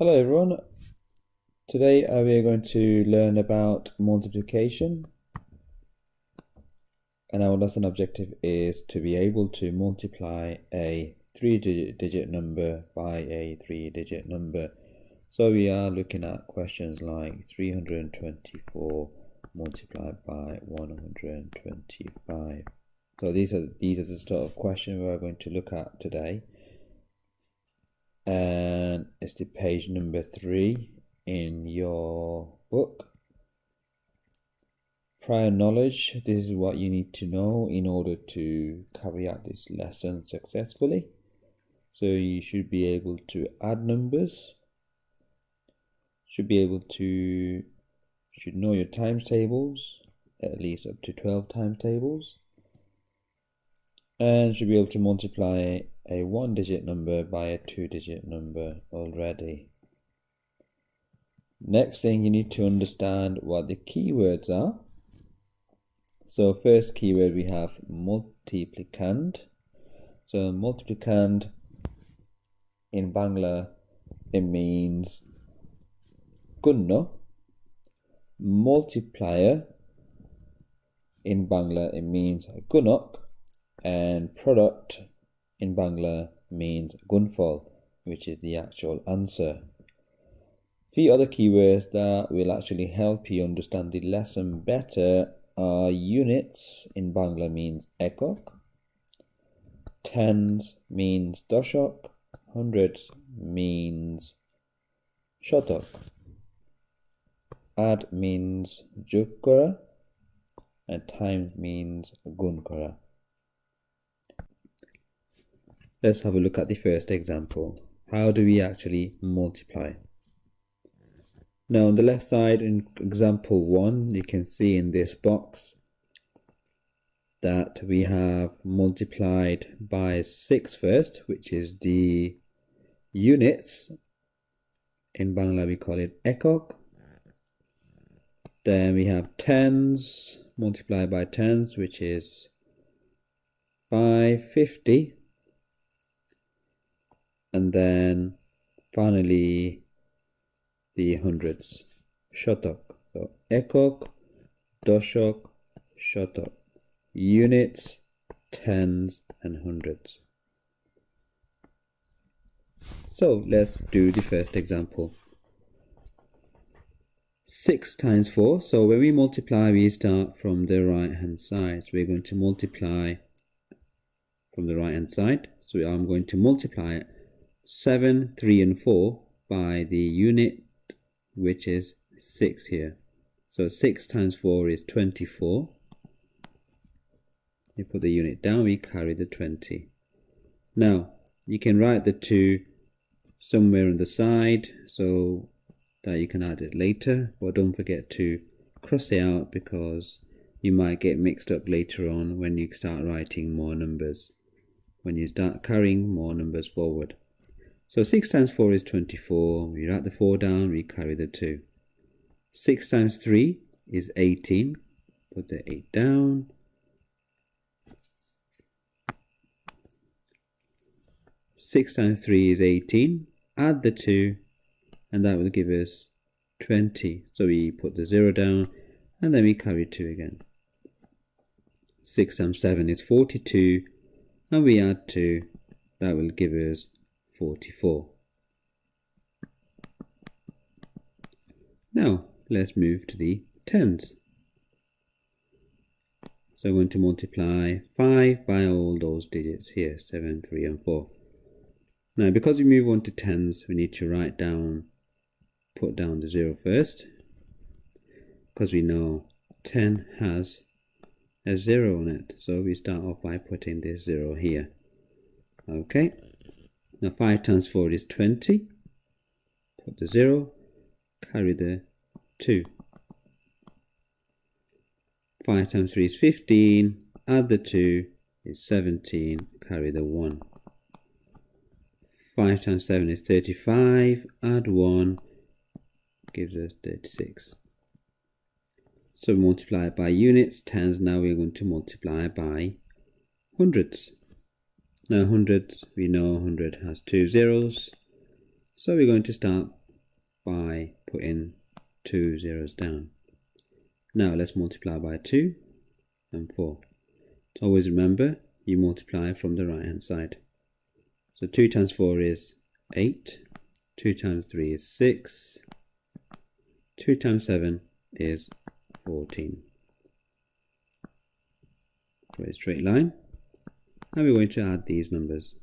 Hello everyone. Today we are going to learn about multiplication, and our lesson objective is to be able to multiply a three-digit number by a three-digit number. So we are looking at questions like 324 multiplied by 125. So these are the sort of questions we are going to look at today. And it's the page number 3 in your book. Prior knowledge, this is what you need to know in order to carry out this lesson successfully. So you should be able to add numbers, should know your times tables, at least up to 12 times tables, and should be able to multiply a one-digit number by a two-digit number already. Next thing, you need to understand what the keywords are. So first keyword we have multiplicand. So multiplicand in Bangla, it means gunno. Multiplier in Bangla, it means gunok. And product in Bangla means gunfal, which is the actual answer. Few other keywords that will actually help you understand the lesson better are units in Bangla means ekok, tens means doshok, hundreds means shotok, add means jukkara, and times means gunkara. Let's have a look at the first example. How do we actually multiply? Now on the left side in example 1, you can see in this box that we have multiplied by 6 first, which is the units. In Bangla we call it ekok. Then we have tens, multiplied by tens, which is 550. And then finally the hundreds, shotok. So ekok, doshok, shotok, units, tens and hundreds. So let's do the first example. 6 times 4. So when we multiply, we start from the right hand side. So we're going to multiply from the right hand side. So I'm going to multiply 7, 3 and 4 by the unit, which is 6 here. So 6 times 4 is 24. You put the unit down, we carry the 20. Now you can write the 2 somewhere on the side so that you can add it later, but don't forget to cross it out because you might get mixed up later on when you start writing more numbers, when you start carrying more numbers forward. So 6 times 4 is 24. We write the 4 down, we carry the 2. 6 times 3 is 18. Put the 8 down. 6 times 3 is 18. Add the 2, and that will give us 20. So we put the 0 down, and then we carry 2 again. 6 times 7 is 42, and we add 2. That will give us 44. Now let's move to the tens. So I'm going to multiply 5 by all those digits here, 7, 3 and 4. Now because we move on to tens, we need to write down, put down the 0 first, because we know 10 has a 0 on it. So we start off by putting this 0 here. Okay. Now 5 times 4 is 20. Put the 0, carry the 2. 5 times 3 is 15. Add the 2 is 17. Carry the 1. 5 times 7 is 35. Add 1 gives us 36. So multiply by units, tens. Now we're going to multiply by hundreds. Now hundreds, we know 100 has 2 zeros, so we're going to start by putting 2 zeros down. Now let's multiply by 2 and 4. So always remember, you multiply from the right hand side. So 2 times 4 is 8, 2 times 3 is 6, 2 times 7 is 14. For a straight line. Now we're going to add these numbers.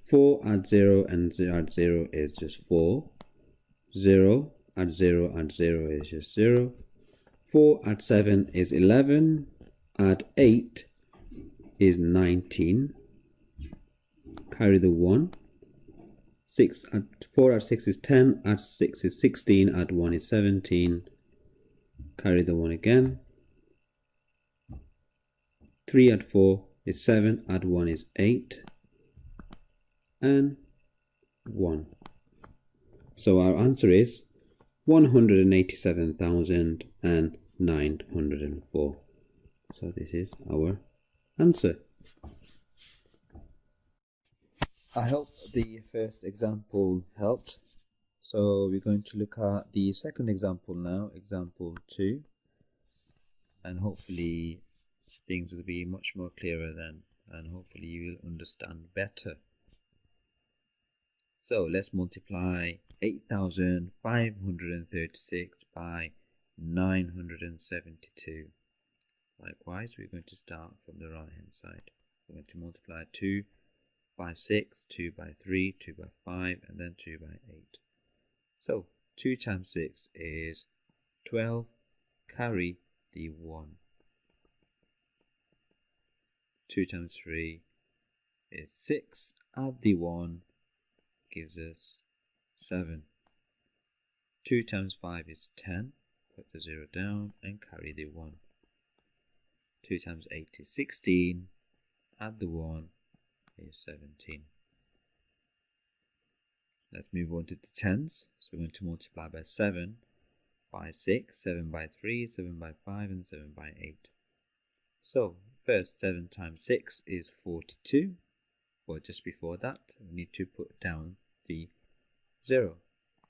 4 add 0 and add 0 is just 4. 0 add 0 add 0 is just 0. 4 add 7 is 11. Add 8 is 19. Carry the 1. 4 add 6 is 10. Add 6 is 16. Add 1 is 17. Carry the 1 again. 3 add 4 is 7. Add 1 is 8. And 1. So our answer is 187,904. So this is our answer. I hope the first example helped. So we're going to look at the second example now, example 2. And hopefully things will be much more clearer then, and hopefully you will understand better. So let's multiply 8,536 by 972. Likewise, we're going to start from the right hand side. We're going to multiply 2 by 6, 2 by 3, 2 by 5, and then 2 by 8. So 2 times 6 is 12, carry the 1. 2 times 3 is 6, add the 1, gives us 7. 2 times 5 is 10, put the 0 down and carry the 1. 2 times 8 is 16, add the 1 is 17. Let's move on to the tens. So we're going to multiply by 7, by 6, 7 by 3, 7 by 5, and 7 by 8. So first, 7 times 6 is 42. But just before that, we need to put down the 0.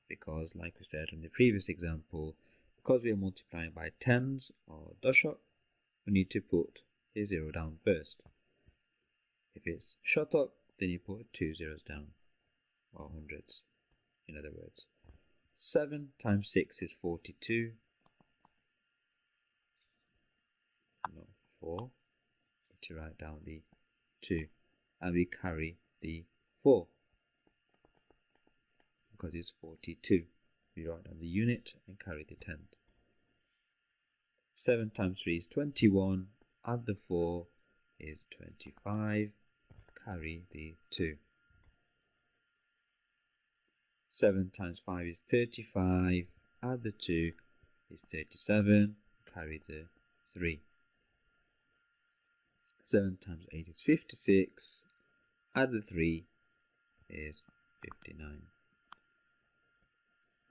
Because like we said in the previous example, because we are multiplying by tens or dashok, we need to put a 0 down first. If it's shotok, then you put 2 zeros down, or hundreds, in other words. 7 times 6 is 42. No, 4. Need to write down the 2. And we carry the 4. Because it's 42. We write down the unit and carry the tenth. 7 times 3 is 21. Add the 4 is 25. Carry the 2. 7 times 5 is 35. Add the 2 is 37. Carry the 3. 7 times 8 is 56. Add the 3 is 59.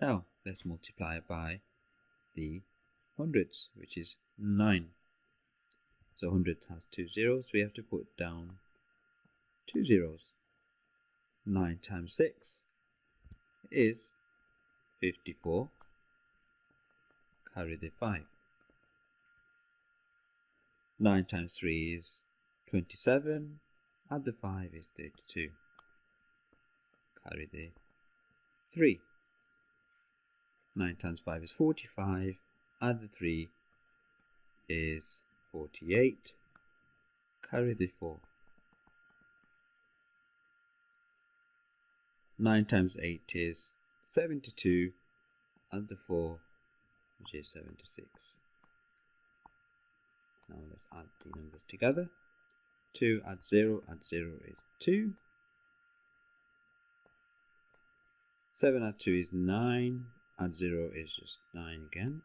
Now let's multiply by the hundreds, which is 9. So 100 has 2 zeros, so we have to put down 2 zeros. 9 times 6 is 54. Carry the 5. 9 times 3 is 27. Add the 5 is 32. Carry the 3. 9 times 5 is 45. Add the 3 is 48. Carry the 4. 9 times 8 is 72. Add the 4, which is 76. Now let's add the numbers together. 2 add 0 is 2. 7 add 2 is 9. Add 0 is just 9 again.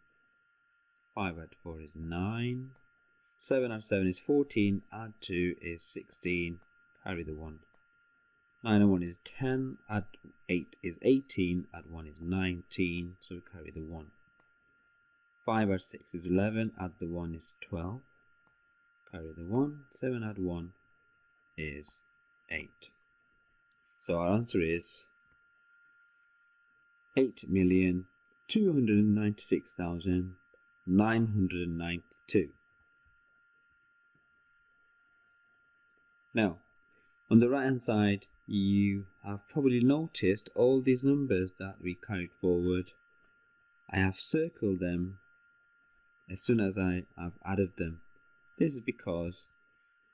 5 add 4 is 9. 7 add 7 is 14. Add 2 is 16. Carry the 1. 9 and 1 is 10. Add 8 is 18. Add 1 is 19. So we carry the 1. 5 add 6 is 11. Add the 1 is 12. Carry the 1. 7 add 1 is 8. So our answer is 8,296,992. Now, on the right hand side, you have probably noticed all these numbers that we carried forward. I have circled them as soon as I have added them. This is because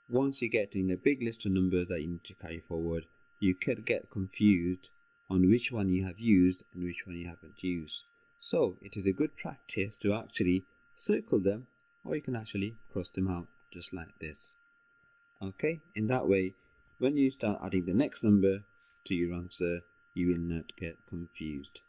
once you get in a big list of numbers that you need to carry forward, you could get confused on which one you have used and which one you haven't used. So it is a good practice to actually circle them, or you can actually cross them out just like this. Okay, in that way, when you start adding the next number to your answer, you will not get confused.